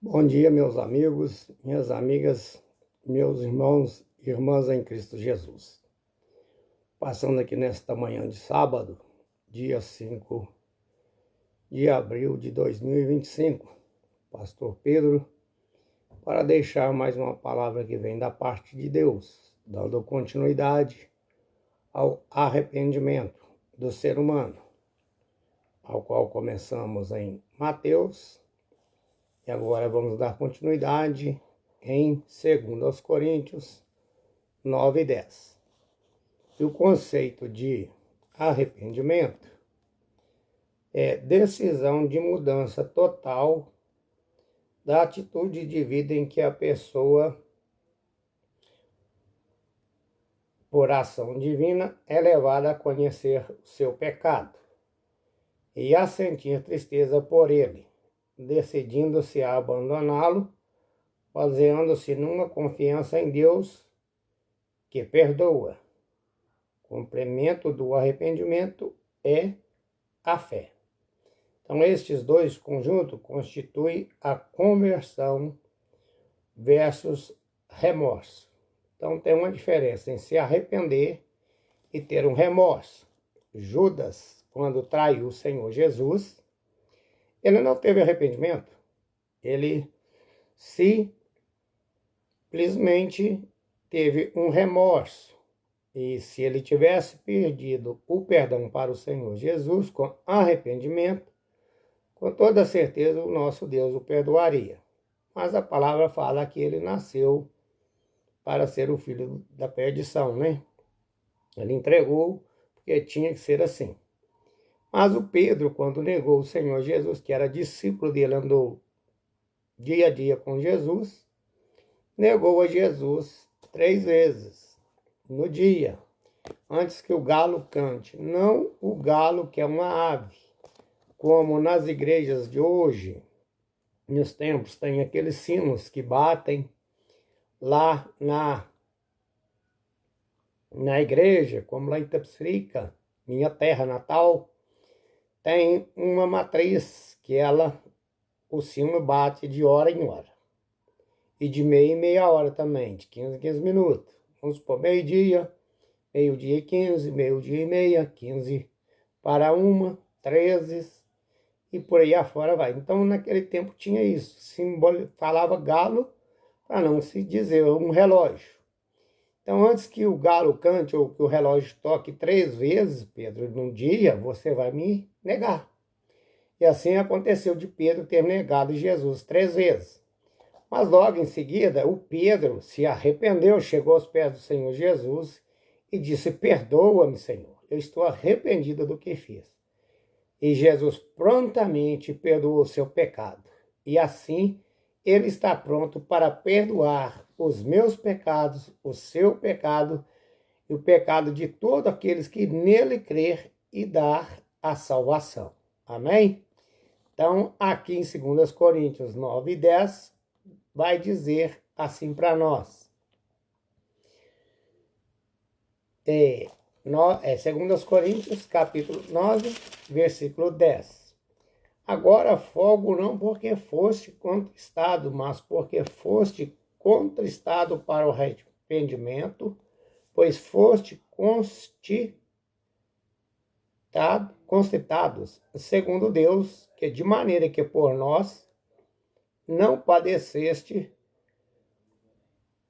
Bom dia, meus amigos, minhas amigas, meus irmãos e irmãs em Cristo Jesus. Passando aqui nesta manhã de sábado, dia 5 de abril de 2025, Pastor Pedro, para deixar mais uma palavra que vem da parte de Deus, dando continuidade ao arrependimento do ser humano, ao qual começamos em Mateus. E agora vamos dar continuidade em 2 Coríntios 9 e 10. E o conceito de arrependimento é decisão de mudança total da atitude de vida em que a pessoa, por ação divina, é levada a conhecer o seu pecado e a sentir tristeza por ele, decidindo-se a abandoná-lo, baseando-se numa confiança em Deus que perdoa. Complemento do arrependimento é a fé. Então, estes dois conjuntos constituem a conversão versus remorso. Então, tem uma diferença em se arrepender e ter um remorso. Judas, quando traiu o Senhor Jesus, ele não teve arrependimento. Ele simplesmente teve um remorso. E se ele tivesse pedido o perdão para o Senhor Jesus com arrependimento, com toda certeza o nosso Deus o perdoaria. Mas a palavra fala que ele nasceu para ser o filho da perdição, né? Ele entregou porque tinha que ser assim. Mas o Pedro, quando negou o Senhor Jesus, que era discípulo dele, andou dia a dia com Jesus, negou a Jesus 3 vezes no dia, antes que o galo cante. Não o galo que é uma ave, como nas igrejas de hoje, nos templos, tem aqueles sinos que batem lá na igreja, como lá em Itapecerica, minha terra natal, tem uma matriz que o sino bate de hora em hora. E de meia em meia hora também, de 15 em 15 minutos. Vamos supor, meio-dia e 15, meio-dia e meia, 15 para 1, 13, e por aí afora vai. Então, naquele tempo tinha isso, falava galo, para não se dizer um relógio. Então, antes que o galo cante ou que o relógio toque 3 vezes, Pedro, num dia, você vai me negar. E assim aconteceu de Pedro ter negado Jesus 3 vezes. Mas logo em seguida, o Pedro se arrependeu, chegou aos pés do Senhor Jesus e disse: perdoa-me, Senhor, eu estou arrependido do que fiz. E Jesus prontamente perdoou o seu pecado. E assim, ele está pronto para perdoar os meus pecados, o seu pecado e o pecado de todos aqueles que nele crer e dar a salvação. Amém? Então, aqui em 2 Coríntios 9 e 10, vai dizer assim para nós. 2 Coríntios, capítulo 9, versículo 10. Agora folgo não porque foste contristado, mas porque foste contristado para o arrependimento, pois foste constatados, segundo Deus, que de maneira que por nós não padeceste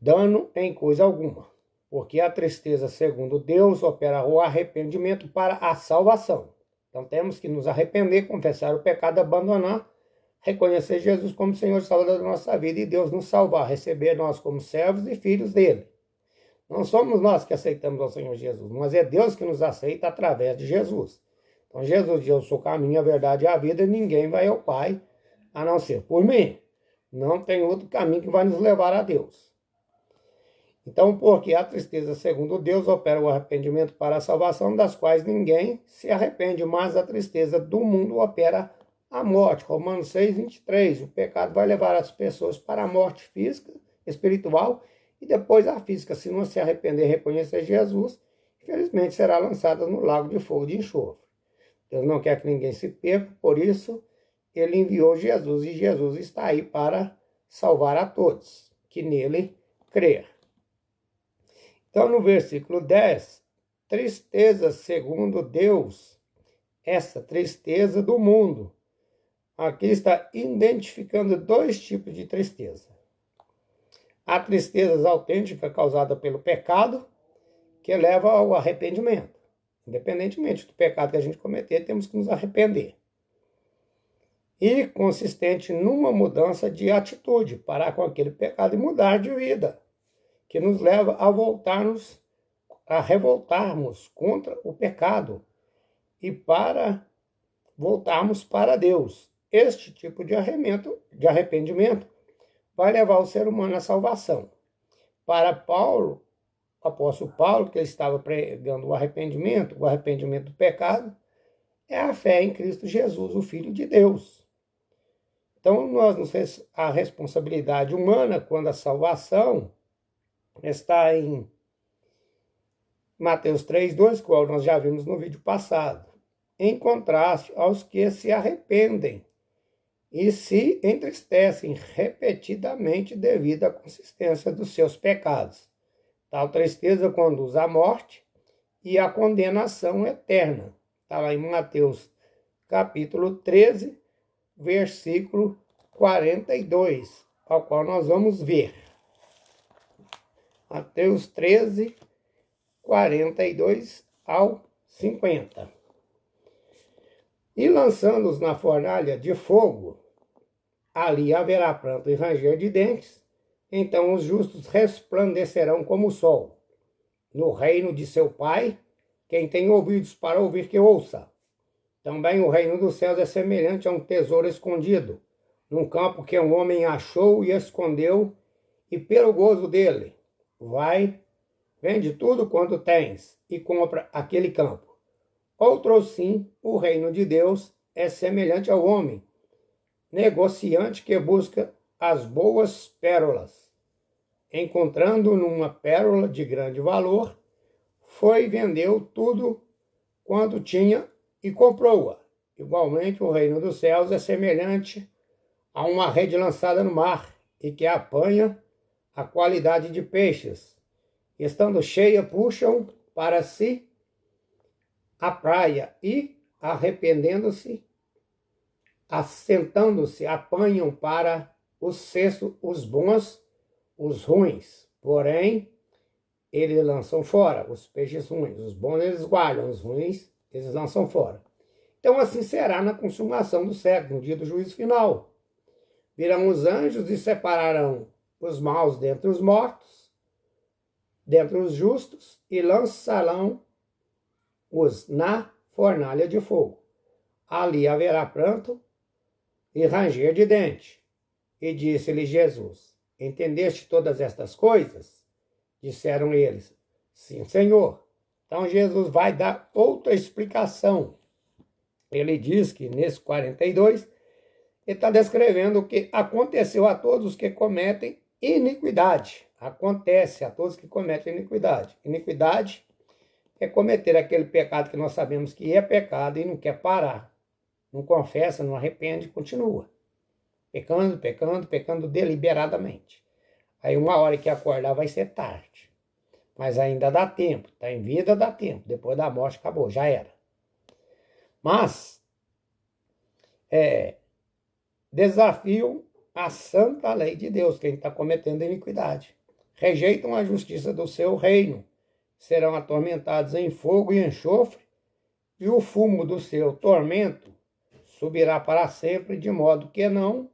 dano em coisa alguma. Porque a tristeza, segundo Deus, opera o arrependimento para a salvação. Então temos que nos arrepender, confessar o pecado, abandonar, reconhecer Jesus como Senhor e Salvador da nossa vida e Deus nos salvar, receber nós como servos e filhos dele. Não somos nós que aceitamos ao Senhor Jesus, mas é Deus que nos aceita através de Jesus. Então Jesus diz: eu sou o caminho, a verdade e a vida, e ninguém vai ao Pai a não ser por mim. Não tem outro caminho que vai nos levar a Deus. Então, porque a tristeza, segundo Deus, opera o arrependimento para a salvação, das quais ninguém se arrepende, mas a tristeza do mundo opera a morte. Romanos 6, 23. O pecado vai levar as pessoas para a morte física, espiritual, e depois a física. Se não se arrepender e reconhecer Jesus, infelizmente será lançada no lago de fogo de enxofre. Deus não quer que ninguém se perca, por isso ele enviou Jesus, e Jesus está aí para salvar a todos que nele crer. Então, no versículo 10, tristeza segundo Deus, essa tristeza do mundo. Aqui está identificando dois tipos de tristeza. A tristeza autêntica causada pelo pecado, que leva ao arrependimento. Independentemente do pecado que a gente cometer, temos que nos arrepender. E consistente numa mudança de atitude, parar com aquele pecado e mudar de vida, que nos leva a revoltarmos contra o pecado e para voltarmos para Deus. Este tipo de arrependimento vai levar o ser humano à salvação. Para Paulo, o apóstolo Paulo, que ele estava pregando o arrependimento do pecado, é a fé em Cristo Jesus, o Filho de Deus. Então, a responsabilidade humana quando a salvação está em Mateus 3:2, qual nós já vimos no vídeo passado, em contraste aos que se arrependem e se entristecem repetidamente devido à consistência dos seus pecados. Tal tristeza conduz à morte e à condenação eterna. Está lá em Mateus capítulo 13, versículo 42, ao qual nós vamos ver. Mateus 13, 42 ao 50. E lançando-os na fornalha de fogo, ali haverá pranto e ranger de dentes, então os justos resplandecerão como o sol. No reino de seu Pai, quem tem ouvidos para ouvir, que ouça. Também o reino dos céus é semelhante a um tesouro escondido, num campo que um homem achou e escondeu, e pelo gozo dele, vende tudo quanto tens, e compra aquele campo. Outro sim, o reino de Deus é semelhante ao homem, negociante que busca as boas pérolas. Encontrando numa pérola de grande valor, foi e vendeu tudo quanto tinha e comprou-a. Igualmente, o reino dos céus é semelhante a uma rede lançada no mar e que apanha a qualidade de peixes. Estando cheia, puxam para si a praia e, arrependendo-se, assentando-se, apanham para o cesto os bons, os ruins. Porém, eles lançam fora os peixes ruins. Os bons eles guardam, os ruins eles lançam fora. Então assim será na consumação do século, no dia do juízo final. Virão os anjos e separarão os maus dentre os mortos, dentre os justos, e lançarão-os na fornalha de fogo. Ali haverá pranto e ranger de dente. E disse-lhe Jesus: entendeste todas estas coisas? Disseram eles: sim, Senhor. Então Jesus vai dar outra explicação. Ele diz que nesse 42, ele está descrevendo o que aconteceu a todos os que cometem iniquidade. Acontece a todos que cometem iniquidade. Iniquidade é cometer aquele pecado que nós sabemos que é pecado e não quer parar. Não confessa, não arrepende, continua. Pecando, pecando, pecando deliberadamente. Aí uma hora que acordar vai ser tarde. Mas ainda dá tempo. Está em vida, dá tempo. Depois da morte, acabou, já era. Mas, desafiam a santa lei de Deus, quem está cometendo iniquidade. Rejeitam a justiça do seu reino. Serão atormentados em fogo e enxofre, e o fumo do seu tormento subirá para sempre, de modo que não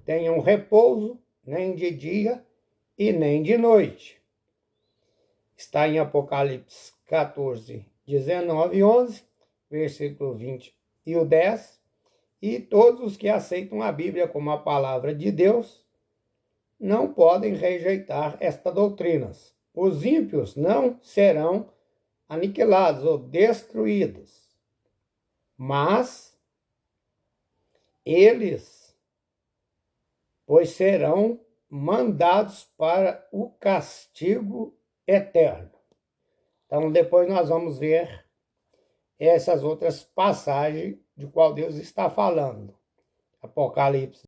tenham repouso, nem de dia e nem de noite. Está em Apocalipse 14, 19 e 11, versículo 20 e o 10. E todos os que aceitam a Bíblia como a palavra de Deus não podem rejeitar estas doutrinas. Os ímpios não serão aniquilados ou destruídos, mas eles, pois serão mandados para o castigo eterno. Então, depois nós vamos ver essas outras passagens de qual Deus está falando. Apocalipse